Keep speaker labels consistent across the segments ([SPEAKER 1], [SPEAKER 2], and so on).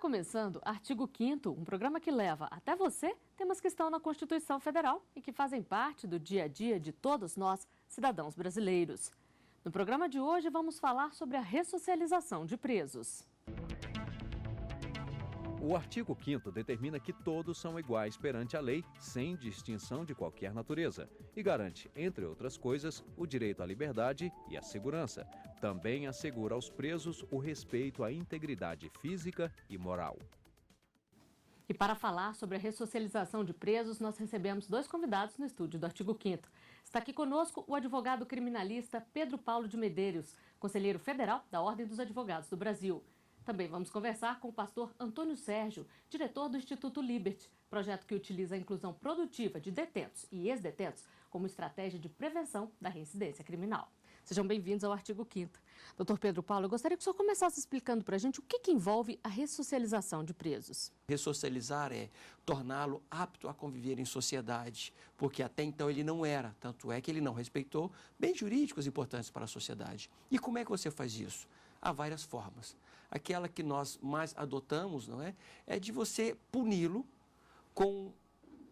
[SPEAKER 1] começando Artigo 5º, um programa que leva até você temas que estão na Constituição Federal e que fazem parte do dia a dia de todos nós, cidadãos brasileiros. No programa de hoje vamos falar sobre a ressocialização de presos.
[SPEAKER 2] O artigo 5º determina que todos são iguais perante a lei, sem distinção de qualquer natureza, e garante, entre outras coisas, o direito à liberdade e à segurança. Também assegura aos presos o respeito à integridade física e moral.
[SPEAKER 1] E para falar sobre a ressocialização de presos, nós recebemos dois convidados no estúdio do Artigo 5º. Está aqui conosco o advogado criminalista Pedro Paulo de Medeiros, conselheiro federal da Ordem dos Advogados do Brasil. Também vamos conversar com o pastor Antônio Sérgio, diretor do Instituto Liberty, projeto que utiliza a inclusão produtiva de detentos e ex-detentos como estratégia de prevenção da reincidência criminal. Sejam bem-vindos ao Artigo 5º. Doutor Pedro Paulo, eu gostaria que o senhor começasse explicando para a gente o que envolve a ressocialização de presos.
[SPEAKER 3] Ressocializar é torná-lo apto a conviver em sociedade, porque até então ele não era, tanto é que ele não respeitou bens jurídicos importantes para a sociedade. E como é que você faz isso? Há várias formas. Aquela que nós mais adotamos, não é? É de você puni-lo com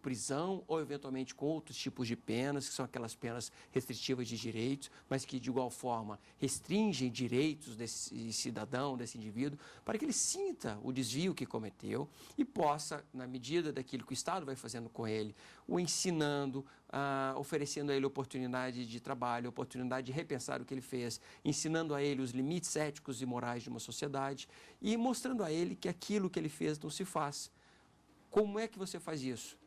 [SPEAKER 3] prisão ou eventualmente com outros tipos de penas, que são aquelas penas restritivas de direitos, mas que de igual forma restringem direitos desse cidadão, desse indivíduo, para que ele sinta o desvio que cometeu e possa, na medida daquilo que o Estado vai fazendo com ele, o ensinando, oferecendo a ele oportunidade de trabalho, oportunidade de repensar o que ele fez, ensinando a ele os limites éticos e morais de uma sociedade e mostrando a ele que aquilo que ele fez não se faz. Como é que você faz isso?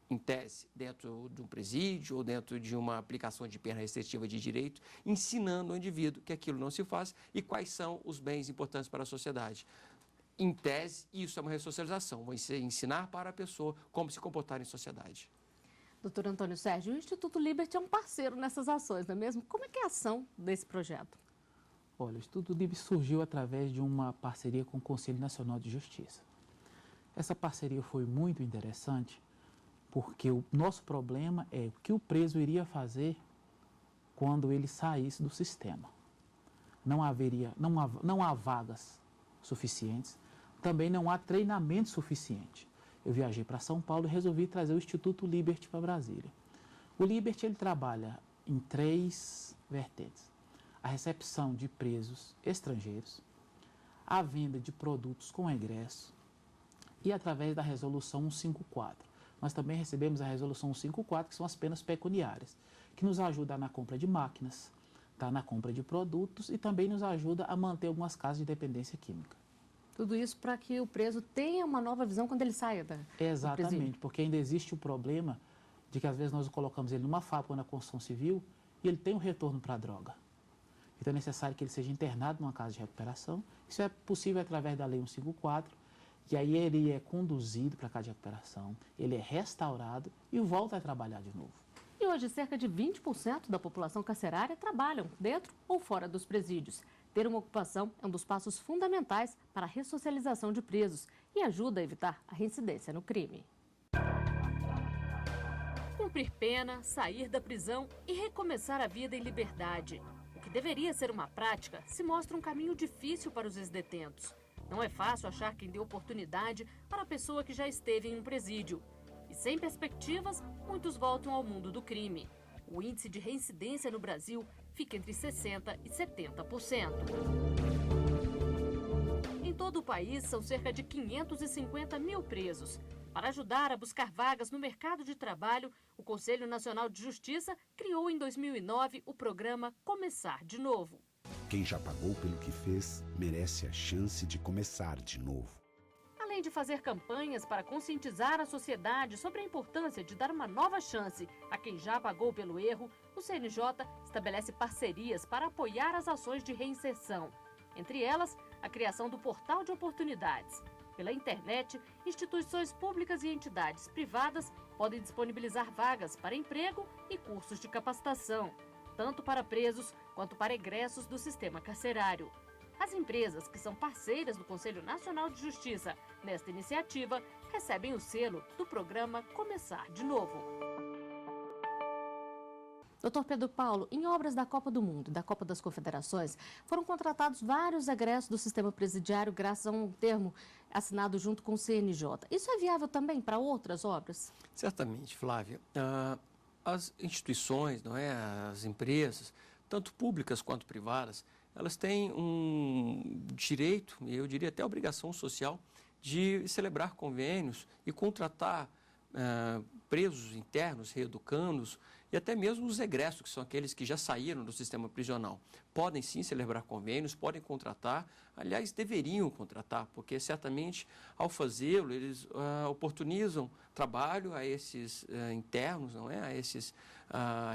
[SPEAKER 3] Em tese, dentro de um presídio ou dentro de uma aplicação de pena restritiva de direito, ensinando ao indivíduo que aquilo não se faz e quais são os bens importantes para a sociedade. Em tese, isso é uma ressocialização, você ensinar para a pessoa como se comportar em sociedade.
[SPEAKER 1] Doutor Antônio Sérgio, o Instituto Liberty é um parceiro nessas ações, não é mesmo? Como é que é a ação desse projeto?
[SPEAKER 4] Olha, o Instituto Liberty surgiu através de uma parceria com o Conselho Nacional de Justiça. Essa parceria foi muito interessante, porque o nosso problema é o que o preso iria fazer quando ele saísse do sistema. Não há vagas suficientes, também não há treinamento suficiente. Eu viajei para São Paulo e resolvi trazer o Instituto Liberty para Brasília. O Liberty ele trabalha em 3 vertentes: a recepção de presos estrangeiros, a venda de produtos com egresso e através da resolução 154. Nós também recebemos a resolução 154, que são as penas pecuniárias, que nos ajuda na compra de máquinas, na compra de produtos e também nos ajuda a manter algumas casas de dependência química.
[SPEAKER 1] Tudo isso para que o preso tenha uma nova visão quando ele saia do
[SPEAKER 4] Exatamente, porque ainda existe o problema de que às vezes nós colocamos ele numa fábrica ou na construção civil e ele tem um retorno para a droga. Então é necessário que ele seja internado numa casa de recuperação. Isso é possível através da Lei 154. E aí ele é conduzido para a casa de recuperação, ele é restaurado e volta a trabalhar de novo.
[SPEAKER 1] E hoje cerca de 20% da população carcerária trabalham dentro ou fora dos presídios. Ter uma ocupação é um dos passos fundamentais para a ressocialização de presos e ajuda a evitar a reincidência no crime. Cumprir pena, sair da prisão e recomeçar a vida em liberdade. O que deveria ser uma prática se mostra um caminho difícil para os ex-detentos. Não é fácil achar quem dê oportunidade para a pessoa que já esteve em um presídio. E sem perspectivas, muitos voltam ao mundo do crime. O índice de reincidência no Brasil fica entre 60% e 70%. Em todo o país, são cerca de 550 mil presos. Para ajudar a buscar vagas no mercado de trabalho, o Conselho Nacional de Justiça criou em 2009 o programa Começar de Novo.
[SPEAKER 5] Quem já pagou pelo que fez, merece a chance de começar de novo.
[SPEAKER 1] Além de fazer campanhas para conscientizar a sociedade sobre a importância de dar uma nova chance a quem já pagou pelo erro, o CNJ estabelece parcerias para apoiar as ações de reinserção. Entre elas, a criação do Portal de Oportunidades. Pela internet, instituições públicas e entidades privadas podem disponibilizar vagas para emprego e cursos de capacitação, tanto para presos quanto para egressos do sistema carcerário. As empresas que são parceiras do Conselho Nacional de Justiça nesta iniciativa recebem o selo do programa Começar de Novo.
[SPEAKER 6] Doutor Pedro Paulo, em obras da Copa do Mundo e da Copa das Confederações, foram contratados vários egressos do sistema presidiário graças a um termo assinado junto com o CNJ. Isso é viável também para outras obras?
[SPEAKER 3] Certamente, Flávia. As instituições, não é, as empresas, tanto públicas quanto privadas, elas têm um direito, e eu diria até obrigação social, de celebrar convênios e contratar presos internos, reeducandos e até mesmo os egressos, que são aqueles que já saíram do sistema prisional. Podem sim celebrar convênios, podem contratar, aliás, deveriam contratar, porque certamente ao fazê-lo eles oportunizam trabalho a esses internos, não é? A esses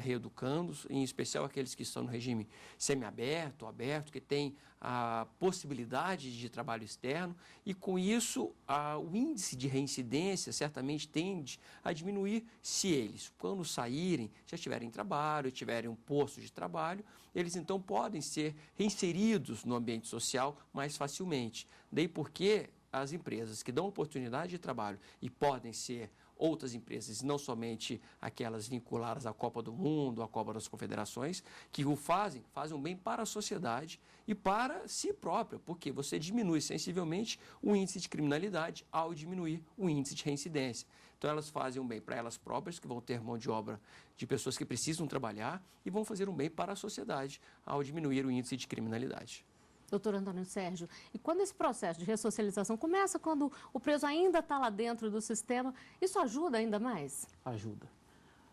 [SPEAKER 3] reeducandos, em especial aqueles que estão no regime semiaberto, aberto, que têm a possibilidade de trabalho externo e com isso o índice de reincidência certamente tende a diminuir se eles, quando saírem, já tiverem trabalho, tiverem um posto de trabalho, eles então podem ser reinseridos no ambiente social mais facilmente. Daí porque as empresas que dão oportunidade de trabalho e podem ser outras empresas, não somente aquelas vinculadas à Copa do Mundo, à Copa das Confederações, que o fazem um bem para a sociedade e para si própria, porque você diminui sensivelmente o índice de criminalidade ao diminuir o índice de reincidência. Então, elas fazem um bem para elas próprias, que vão ter mão de obra de pessoas que precisam trabalhar, e vão fazer um bem para a sociedade ao diminuir o índice de criminalidade.
[SPEAKER 6] Doutor Antônio Sérgio, e quando esse processo de ressocialização começa quando o preso ainda está lá dentro do sistema, isso ajuda ainda mais?
[SPEAKER 4] Ajuda.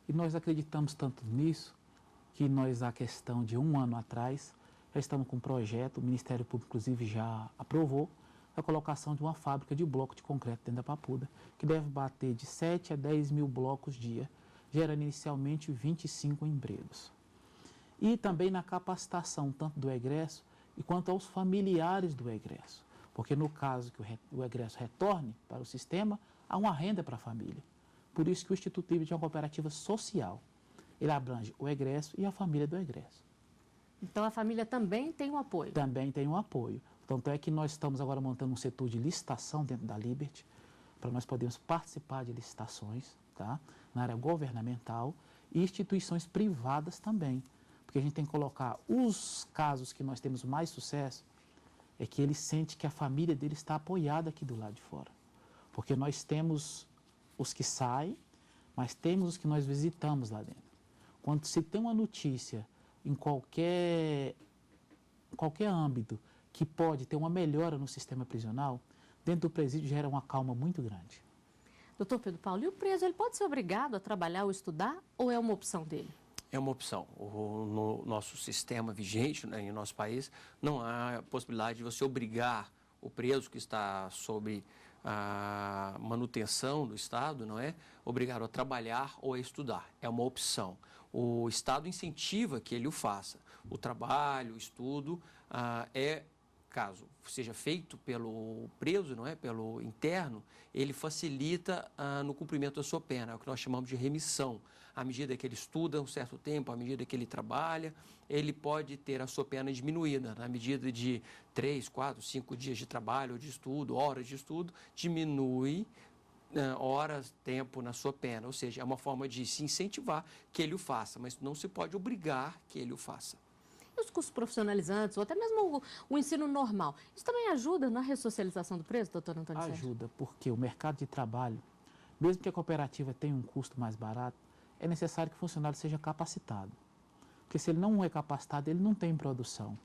[SPEAKER 4] E nós acreditamos tanto nisso que nós, há questão de 1 ano atrás, já estamos com um projeto, o Ministério Público, inclusive, já aprovou a colocação de uma fábrica de bloco de concreto dentro da Papuda, que deve bater de 7 a 10 mil blocos dia, gerando inicialmente 25 empregos. E também na capacitação, tanto do egresso, e quanto aos familiares do egresso, porque no caso que o egresso retorne para o sistema, há uma renda para a família. Por isso que o Instituto Livre é uma cooperativa social. Ele abrange o egresso e a família do egresso.
[SPEAKER 6] Então a família também tem um apoio?
[SPEAKER 4] Também tem um apoio. Tanto é que nós estamos agora montando um setor de licitação dentro da Liberty, para nós podermos participar de licitações, tá? Na área governamental e instituições privadas também. Porque a gente tem que colocar os casos que nós temos mais sucesso, é que ele sente que a família dele está apoiada aqui do lado de fora. Porque nós temos os que saem, mas temos os que nós visitamos lá dentro. Quando se tem uma notícia em qualquer âmbito que pode ter uma melhora no sistema prisional, dentro do presídio gera uma calma muito grande.
[SPEAKER 6] Doutor Pedro Paulo, e o preso, ele pode ser obrigado a trabalhar ou estudar, ou é uma opção dele?
[SPEAKER 3] É uma opção. No nosso sistema vigente, né, em nosso país, não há possibilidade de você obrigar o preso que está sob a manutenção do Estado, não é? Obrigado a trabalhar ou a estudar. É uma opção. O Estado incentiva que ele o faça. O trabalho, o estudo, caso seja feito pelo preso, não é? Pelo interno, ele facilita no cumprimento da sua pena, é o que nós chamamos de remissão. À medida que ele estuda um certo tempo, à medida que ele trabalha, ele pode ter a sua pena diminuída. Na medida de 3, 4, 5 dias de trabalho ou de estudo, horas de estudo, diminui horas, tempo na sua pena. Ou seja, é uma forma de se incentivar que ele o faça, mas não se pode obrigar que ele o faça.
[SPEAKER 6] E os cursos profissionalizantes, ou até mesmo o ensino normal, isso também ajuda na ressocialização do preso, doutor Antônio Sérgio?
[SPEAKER 4] Ajuda, porque o mercado de trabalho, mesmo que a cooperativa tenha um custo mais barato, é necessário que o funcionário seja capacitado. Porque se ele não é capacitado, ele não tem produção.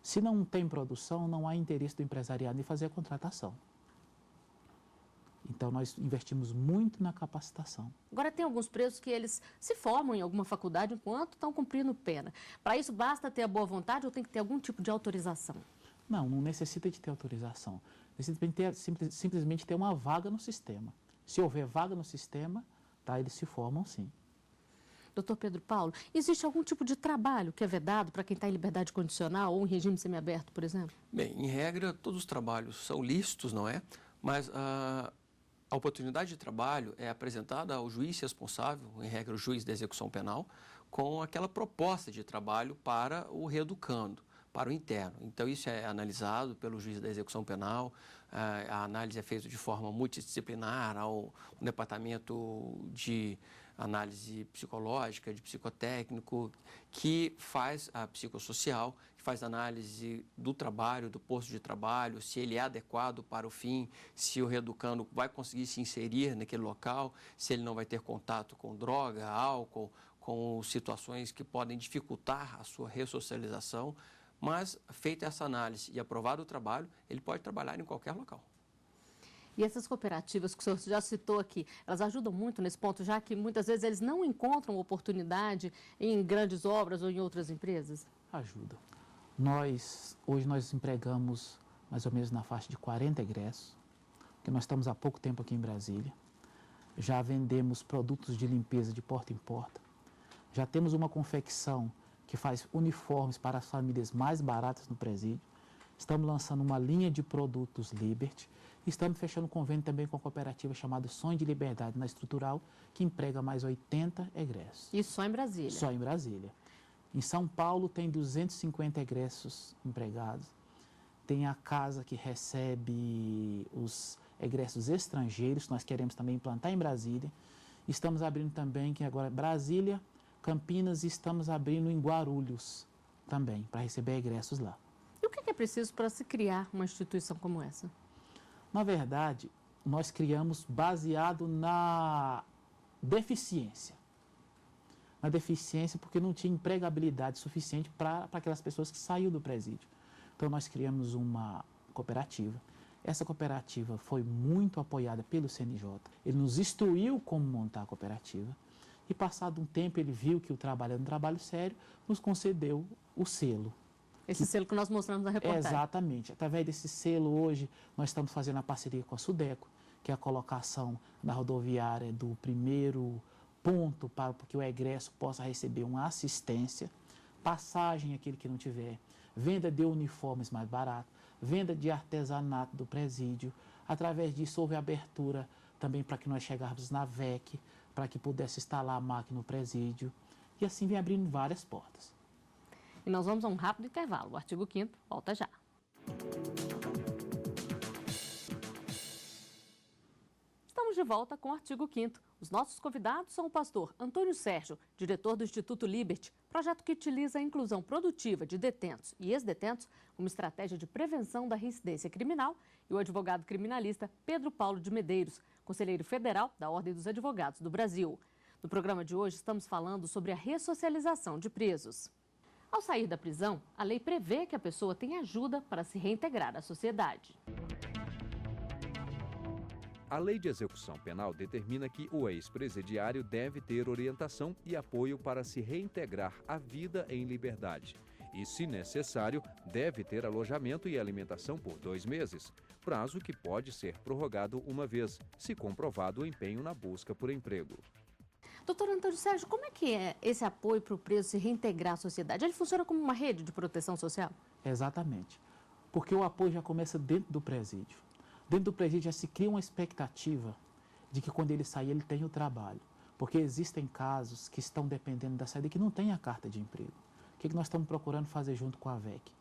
[SPEAKER 4] Se não tem produção, não há interesse do empresariado em fazer a contratação. Então, nós investimos muito na capacitação.
[SPEAKER 6] Agora, tem alguns presos que eles se formam em alguma faculdade enquanto estão cumprindo pena. Para isso, basta ter a boa vontade ou tem que ter algum tipo de autorização?
[SPEAKER 4] Não necessita de ter autorização. Necessita de simplesmente ter uma vaga no sistema. Se houver vaga no sistema, tá, eles se formam sim.
[SPEAKER 6] Doutor Pedro Paulo, existe algum tipo de trabalho que é vedado para quem está em liberdade condicional ou em regime semiaberto, por exemplo?
[SPEAKER 3] Bem, em regra, todos os trabalhos são lícitos, não é? Mas a oportunidade de trabalho é apresentada ao juiz responsável, em regra o juiz da execução penal, com aquela proposta de trabalho para o reeducando, para o interno. Então, isso é analisado pelo juiz da execução penal, a análise é feita de forma multidisciplinar, ao departamento de análise psicológica, de psicotécnico, que faz a psicossocial, que faz análise do trabalho, do posto de trabalho, se ele é adequado para o fim, se o reeducando vai conseguir se inserir naquele local, se ele não vai ter contato com droga, álcool, com situações que podem dificultar a sua ressocialização, mas feita essa análise e aprovado o trabalho, ele pode trabalhar em qualquer local.
[SPEAKER 6] E essas cooperativas que o senhor já citou aqui, elas ajudam muito nesse ponto, já que muitas vezes eles não encontram oportunidade em grandes obras ou em outras empresas?
[SPEAKER 4] Ajuda. Hoje nós empregamos mais ou menos na faixa de 40 egressos, porque nós estamos há pouco tempo aqui em Brasília. Já vendemos produtos de limpeza de porta em porta. Já temos uma confecção que faz uniformes para as famílias mais baratas no presídio. Estamos lançando uma linha de produtos Liberty. Estamos fechando um convênio também com a cooperativa chamada Sonho de Liberdade na Estrutural, que emprega mais 80 egressos.
[SPEAKER 6] Isso só em Brasília?
[SPEAKER 4] Só em Brasília. Em São Paulo tem 250 egressos empregados. Tem a casa que recebe os egressos estrangeiros, que nós queremos também implantar em Brasília. Estamos abrindo também, que agora é Brasília, Campinas, e estamos abrindo em Guarulhos também, para receber egressos lá.
[SPEAKER 6] E o que é preciso para se criar uma instituição como essa?
[SPEAKER 4] Na verdade, nós criamos baseado na deficiência. Na deficiência porque não tinha empregabilidade suficiente para aquelas pessoas que saíram do presídio. Então, nós criamos uma cooperativa. Essa cooperativa foi muito apoiada pelo CNJ. Ele nos instruiu como montar a cooperativa. E, passado um tempo, ele viu que o trabalho era um trabalho sério, nos concedeu o selo.
[SPEAKER 6] Esse selo que nós mostramos na reportagem.
[SPEAKER 4] Exatamente. Através desse selo, hoje, nós estamos fazendo a parceria com a Sudeco, que é a colocação na rodoviária do primeiro ponto para que o egresso possa receber uma assistência, passagem aquele que não tiver, venda de uniformes mais baratos, venda de artesanato do presídio. Através disso, houve abertura também para que nós chegássemos na VEC, para que pudesse instalar a máquina no presídio. E assim vem abrindo várias portas.
[SPEAKER 6] E nós vamos a um rápido intervalo. O artigo 5º volta já. Estamos de volta com o artigo 5º. Os nossos convidados são o pastor Antônio Sérgio, diretor do Instituto Liberty, projeto que utiliza a inclusão produtiva de detentos e ex-detentos como estratégia de prevenção da reincidência criminal, e o advogado criminalista Pedro Paulo de Medeiros, conselheiro federal da Ordem dos Advogados do Brasil. No programa de hoje, estamos falando sobre a ressocialização de presos. Ao sair da prisão, a lei prevê que a pessoa tenha ajuda para se reintegrar à sociedade.
[SPEAKER 2] A Lei de Execução Penal determina que o ex-presidiário deve ter orientação e apoio para se reintegrar à vida em liberdade. E, se necessário, deve ter alojamento e alimentação por 2 meses, prazo que pode ser prorrogado uma vez, se comprovado o empenho na busca por emprego.
[SPEAKER 6] Doutor Antônio Sérgio, como é que é esse apoio para o preso se reintegrar à sociedade? Ele funciona como uma rede de proteção social?
[SPEAKER 4] Exatamente. Porque o apoio já começa dentro do presídio. Dentro do presídio já se cria uma expectativa de que quando ele sair, ele tenha o trabalho. Porque existem casos que estão dependendo da saída e que não tem a carta de emprego. O que nós estamos procurando fazer junto com a VEC?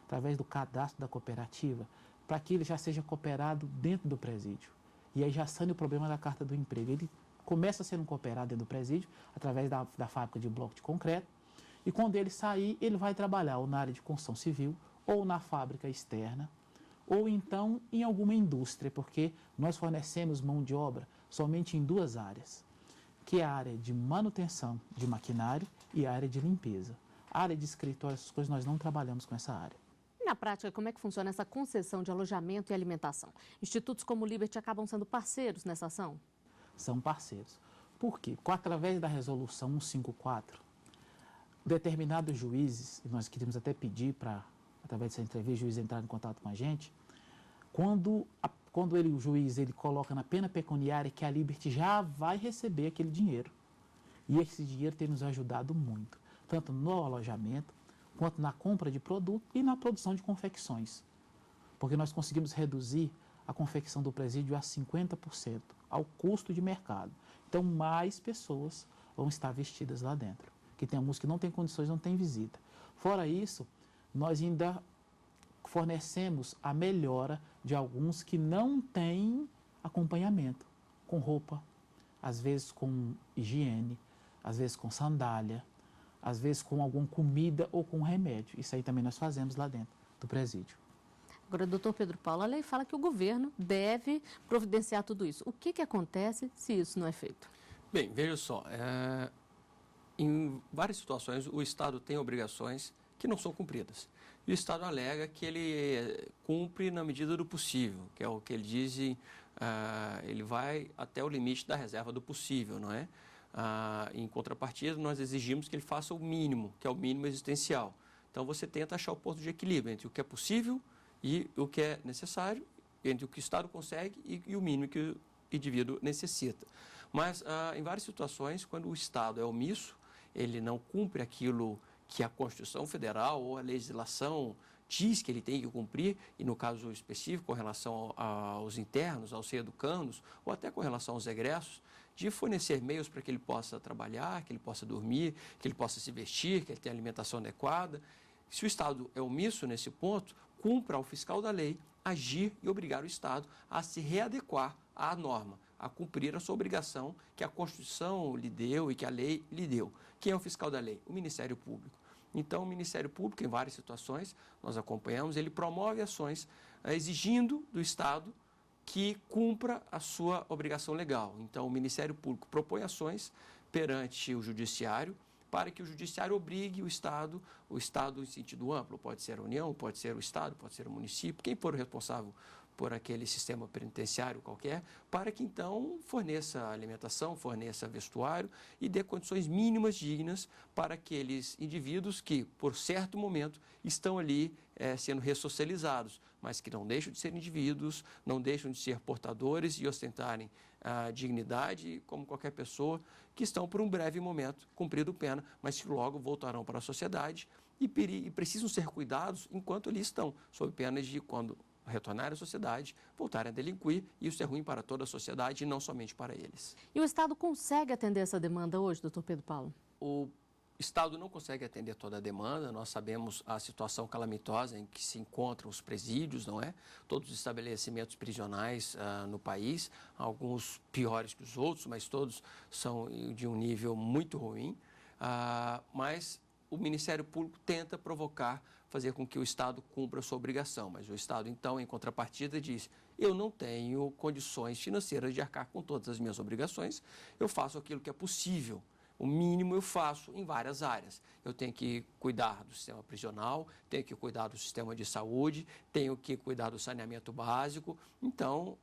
[SPEAKER 4] Através do cadastro da cooperativa, para que ele já seja cooperado dentro do presídio. E aí já sane o problema da carta do emprego. Ele começa sendo cooperado dentro do presídio, através da fábrica de bloco de concreto. E quando ele sair, ele vai trabalhar ou na área de construção civil, ou na fábrica externa, ou então em alguma indústria, porque nós fornecemos mão de obra somente em 2 áreas, que é a área de manutenção de maquinário e a área de limpeza. A área de escritório, essas coisas, nós não trabalhamos com essa área.
[SPEAKER 6] E na prática, como é que funciona essa concessão de alojamento e alimentação? Institutos como o Liberty acabam sendo parceiros nessa ação?
[SPEAKER 4] São parceiros. Por quê? Através da resolução 154, determinados juízes, e nós queríamos até pedir para, através dessa entrevista, o juiz entrar em contato com a gente, quando o juiz coloca na pena pecuniária que a Liberty já vai receber aquele dinheiro. E esse dinheiro tem nos ajudado muito, tanto no alojamento, quanto na compra de produto e na produção de confecções. Porque nós conseguimos reduzir a confecção do presídio a 50% ao custo de mercado. Então, mais pessoas vão estar vestidas lá dentro. Que tem alguns que não têm condições, não têm visita. Fora isso, nós ainda fornecemos a melhora de alguns que não têm acompanhamento, com roupa, às vezes com higiene, às vezes com sandália, às vezes com alguma comida ou com remédio. Isso aí também nós fazemos lá dentro do presídio.
[SPEAKER 6] Agora, doutor Pedro Paulo, a lei fala que o governo deve providenciar tudo isso. O que acontece se isso não é feito?
[SPEAKER 3] Bem, veja só, em várias situações o Estado tem obrigações que não são cumpridas. E o Estado alega que ele cumpre na medida do possível, que é o que ele diz, ele vai até o limite da reserva do possível, não é? Em contrapartida, nós exigimos que ele faça o mínimo, que é o mínimo existencial. Então, você tenta achar o ponto de equilíbrio entre o que é possível e o que é necessário, entre o que o Estado consegue e o mínimo que o indivíduo necessita. Mas, em várias situações, quando o Estado é omisso, ele não cumpre aquilo que a Constituição Federal ou a legislação diz que ele tem que cumprir, e no caso específico, com relação aos internos, aos reeducandos, ou até com relação aos egressos, de fornecer meios para que ele possa trabalhar, que ele possa dormir, que ele possa se vestir, que ele tenha alimentação adequada. Se o Estado é omisso nesse ponto, cumpra ao fiscal da lei agir e obrigar o Estado a se readequar à norma, a cumprir a sua obrigação que a Constituição lhe deu e que a lei lhe deu. Quem é o fiscal da lei? O Ministério Público. Então, o Ministério Público, em várias situações, nós acompanhamos, ele promove ações exigindo do Estado que cumpra a sua obrigação legal. Então, o Ministério Público propõe ações perante o Judiciário para que o Judiciário obrigue o Estado em sentido amplo, pode ser a União, pode ser o Estado, pode ser o município, quem for o responsável por aquele sistema penitenciário qualquer, para que então forneça alimentação, forneça vestuário e dê condições mínimas dignas para aqueles indivíduos que, por certo momento, estão ali sendo ressocializados, mas que não deixam de ser indivíduos, não deixam de ser portadores e ostentarem a dignidade como qualquer pessoa, que estão por um breve momento cumprindo pena, mas que logo voltarão para a sociedade e precisam ser cuidados enquanto ali estão, sob pena de, quando retornarem à sociedade, voltarem a delinquir, e isso é ruim para toda a sociedade e não somente para eles.
[SPEAKER 6] E o Estado consegue atender essa demanda hoje, doutor Pedro Paulo?
[SPEAKER 3] O Estado não consegue atender toda a demanda, nós sabemos a situação calamitosa em que se encontram os presídios, não é? Todos os estabelecimentos prisionais no país, alguns piores que os outros, mas todos são de um nível muito ruim, mas o Ministério Público tenta fazer com que o Estado cumpra a sua obrigação, mas o Estado, então, em contrapartida, diz: eu não tenho condições financeiras de arcar com todas as minhas obrigações, eu faço aquilo que é possível, o mínimo eu faço em várias áreas. Eu tenho que cuidar do sistema prisional, tenho que cuidar do sistema de saúde, tenho que cuidar do saneamento básico. Então,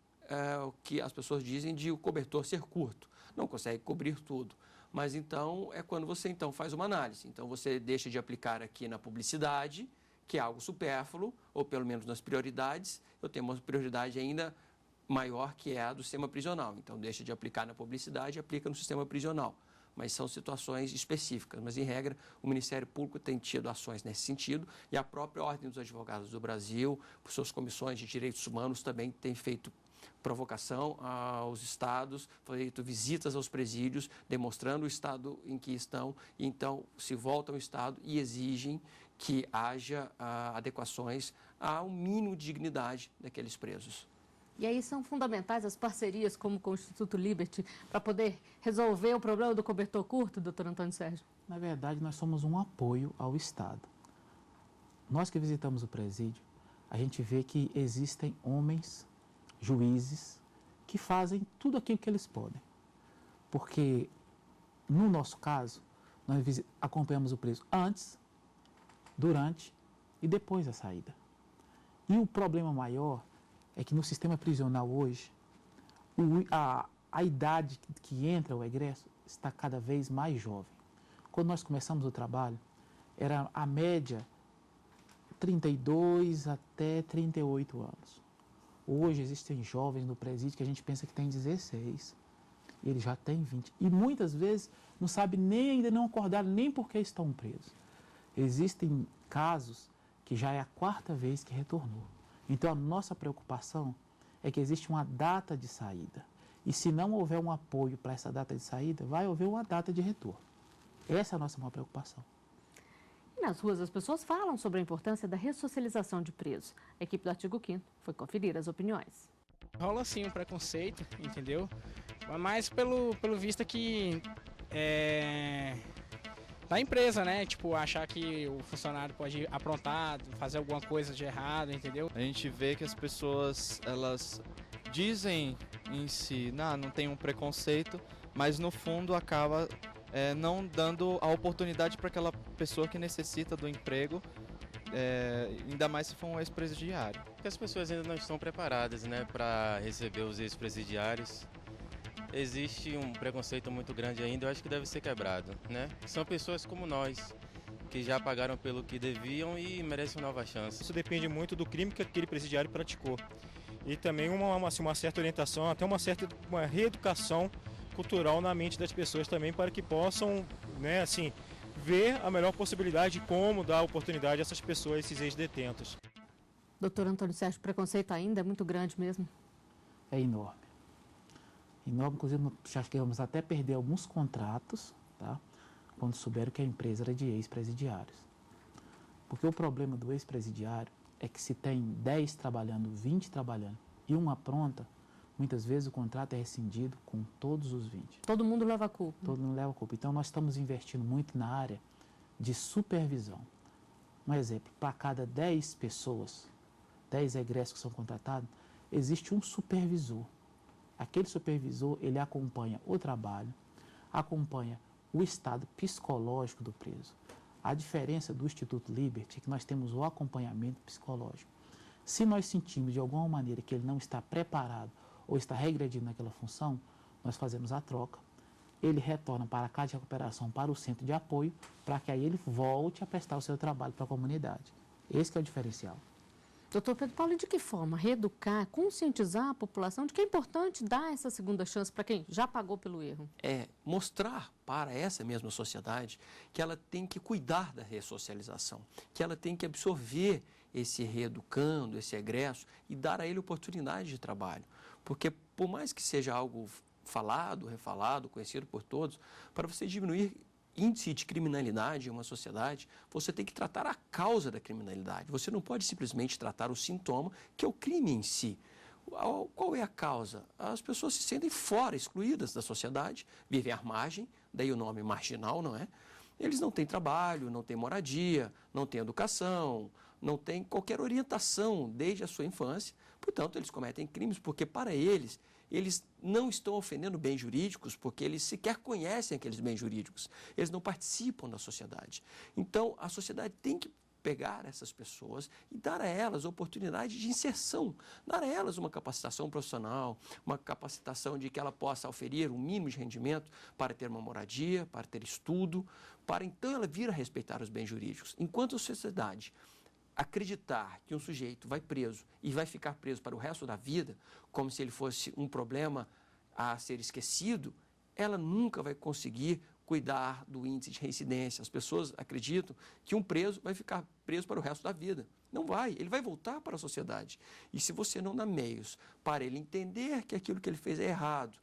[SPEAKER 3] o que as pessoas dizem de o cobertor ser curto, não consegue cobrir tudo. Mas então é quando você então faz uma análise. Então você deixa de aplicar aqui na publicidade, que é algo supérfluo, ou pelo menos nas prioridades. Eu tenho uma prioridade ainda maior, que é a do sistema prisional. Então deixa de aplicar na publicidade e aplica no sistema prisional. Mas são situações específicas. Mas, em regra, o Ministério Público tem tido ações nesse sentido, e a própria Ordem dos Advogados do Brasil, por suas comissões de direitos humanos, também tem feito provocação aos estados, feito visitas aos presídios, demonstrando o estado em que estão, e então se voltam ao estado e exigem que haja adequações ao mínimo de dignidade daqueles presos.
[SPEAKER 6] E aí são fundamentais as parcerias como com o Instituto Liberty para poder resolver o problema do cobertor curto, doutor Antônio Sérgio?
[SPEAKER 4] Na verdade, nós somos um apoio ao Estado. Nós que visitamos o presídio, a gente vê que existem homens, juízes, que fazem tudo aquilo que eles podem. Porque, no nosso caso, nós acompanhamos o preso antes, durante e depois da saída. E o problema maior é que no sistema prisional hoje, a idade que entra o egresso está cada vez mais jovem. Quando nós começamos o trabalho, era a média 32 até 38 anos. Hoje existem jovens no presídio que a gente pensa que tem 16, e ele já tem 20. E muitas vezes não sabe ainda não acordaram nem porque estão presos. Existem casos que já é a 4ª vez que retornou. Então, a nossa preocupação é que existe uma data de saída. E se não houver um apoio para essa data de saída, vai haver uma data de retorno. Essa é a nossa maior preocupação.
[SPEAKER 6] E nas ruas as pessoas falam sobre a importância da ressocialização de presos. A equipe do Artigo 5º foi conferir as opiniões.
[SPEAKER 7] Rola sim um preconceito, entendeu? Mas pelo visto que da empresa, né? Tipo, achar que o funcionário pode aprontar, fazer alguma coisa de errado, entendeu?
[SPEAKER 8] A gente vê que as pessoas, elas dizem em si, não tem um preconceito, mas no fundo acaba não dando a oportunidade para aquela pessoa que necessita do emprego, ainda mais se for um ex-presidiário.
[SPEAKER 9] Porque as pessoas ainda não estão preparadas, né, para receber os ex-presidiários. Existe um preconceito muito grande ainda, eu acho que deve ser quebrado, né? São pessoas como nós, que já pagaram pelo que deviam e merecem uma nova chance.
[SPEAKER 10] Isso depende muito do crime que aquele presidiário praticou. E também uma certa orientação, até uma reeducação cultural na mente das pessoas também, para que possam, né, assim, ver a melhor possibilidade de como dar oportunidade a essas pessoas, esses ex-detentos.
[SPEAKER 6] Doutor Antônio Sérgio, o preconceito ainda é muito grande mesmo?
[SPEAKER 4] É enorme. Enorme, inclusive já chegamos até a perder alguns contratos, tá? Quando souberam que a empresa era de ex-presidiários. Porque o problema do ex-presidiário é que se tem 10 trabalhando, 20 trabalhando e uma pronta, muitas vezes o contrato é rescindido com todos os 20.
[SPEAKER 6] Todo mundo leva a culpa.
[SPEAKER 4] Todo mundo leva a culpa. Então, nós estamos investindo muito na área de supervisão. Um exemplo, para cada 10 pessoas, 10 egressos que são contratados, existe um supervisor. Aquele supervisor, ele acompanha o trabalho, acompanha o estado psicológico do preso. A diferença do Instituto Liberty é que nós temos o acompanhamento psicológico. Se nós sentimos de alguma maneira que ele não está preparado ou está regredindo naquela função, nós fazemos a troca. Ele retorna para a casa de recuperação, para o centro de apoio, para que aí ele volte a prestar o seu trabalho para a comunidade. Esse que é o diferencial.
[SPEAKER 6] Doutor Pedro Paulo, e de que forma reeducar, conscientizar a população de que é importante dar essa segunda chance para quem já pagou pelo erro?
[SPEAKER 3] É mostrar para essa mesma sociedade que ela tem que cuidar da ressocialização, que ela tem que absorver esse reeducando, esse egresso e dar a ele oportunidade de trabalho. Porque por mais que seja algo falado, refalado, conhecido por todos, para você diminuir índice de criminalidade em uma sociedade, você tem que tratar a causa da criminalidade. Você não pode simplesmente tratar o sintoma, que é o crime em si. Qual é a causa? As pessoas se sentem fora, excluídas da sociedade, vivem à margem, daí o nome marginal, não é? Eles não têm trabalho, não têm moradia, não têm educação, não têm qualquer orientação desde a sua infância. Portanto, eles cometem crimes porque, para eles não estão ofendendo bens jurídicos porque eles sequer conhecem aqueles bens jurídicos. Eles não participam da sociedade. Então, a sociedade tem que pegar essas pessoas e dar a elas oportunidade de inserção, dar a elas uma capacitação profissional, uma capacitação de que ela possa oferir um mínimo de rendimento para ter uma moradia, para ter estudo, para então ela vir a respeitar os bens jurídicos. Enquanto a sociedade acreditar que um sujeito vai preso e vai ficar preso para o resto da vida, como se ele fosse um problema a ser esquecido, ela nunca vai conseguir cuidar do índice de reincidência. As pessoas acreditam que um preso vai ficar preso para o resto da vida. Não vai, ele vai voltar para a sociedade. E se você não dá meios para ele entender que aquilo que ele fez é errado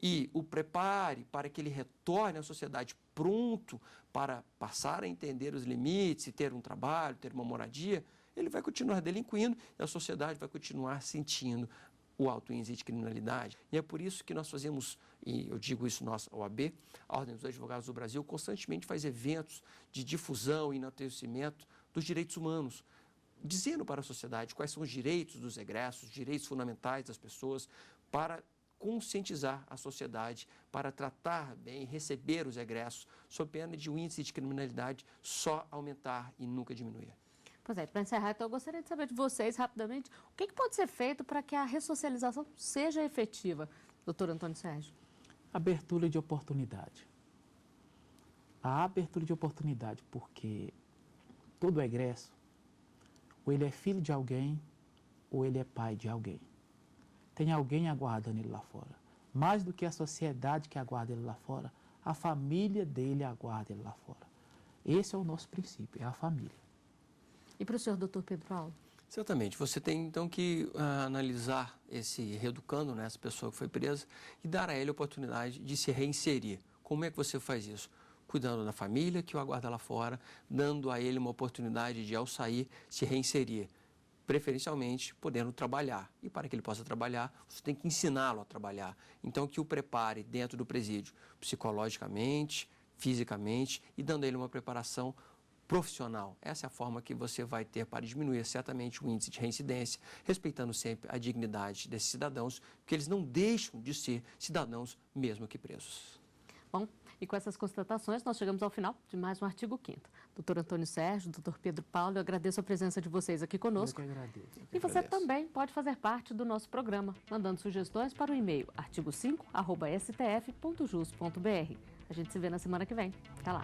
[SPEAKER 3] e o prepare para que ele retorne à sociedade pronto para passar a entender os limites e ter um trabalho, ter uma moradia, ele vai continuar delinquindo e a sociedade vai continuar sentindo o alto índice de criminalidade. E é por isso que nós fazemos, e eu digo isso nossa OAB, a Ordem dos Advogados do Brasil, constantemente faz eventos de difusão e enaltecimento dos direitos humanos, dizendo para a sociedade quais são os direitos dos egressos, os direitos fundamentais das pessoas, para conscientizar a sociedade, para tratar bem, receber os egressos, sob pena de um índice de criminalidade só aumentar e nunca diminuir.
[SPEAKER 6] Pois é, para encerrar, então, eu gostaria de saber de vocês, rapidamente, o que pode ser feito para que a ressocialização seja efetiva, doutor Antônio Sérgio?
[SPEAKER 4] Abertura de oportunidade. A abertura de oportunidade, porque todo egresso, ou ele é filho de alguém, ou ele é pai de alguém. Tem alguém aguardando ele lá fora. Mais do que a sociedade que aguarda ele lá fora, a família dele aguarda ele lá fora. Esse é o nosso princípio, é a família.
[SPEAKER 6] E para o senhor, doutor Pedro Paulo?
[SPEAKER 3] Certamente. Você tem, então, que analisar esse reeducando, né, essa pessoa que foi presa, e dar a ele a oportunidade de se reinserir. Como é que você faz isso? Cuidando da família que o aguarda lá fora, dando a ele uma oportunidade de, ao sair, se reinserir. preferencialmente podendo trabalhar. E para que ele possa trabalhar, você tem que ensiná-lo a trabalhar. Então, que o prepare dentro do presídio, psicologicamente, fisicamente, e dando a ele uma preparação profissional. Essa é a forma que você vai ter para diminuir certamente o índice de reincidência, respeitando sempre a dignidade desses cidadãos, porque eles não deixam de ser cidadãos mesmo que presos.
[SPEAKER 6] Bom, e com essas constatações, nós chegamos ao final de mais um Artigo 5º. Doutor Antônio Sérgio, doutor Pedro Paulo, eu agradeço a presença de vocês aqui conosco.
[SPEAKER 4] Eu que agradeço.
[SPEAKER 6] E você também pode fazer parte do nosso programa, mandando sugestões para o e-mail artigo5@stf.jus.br. A gente se vê na semana que vem. Até lá.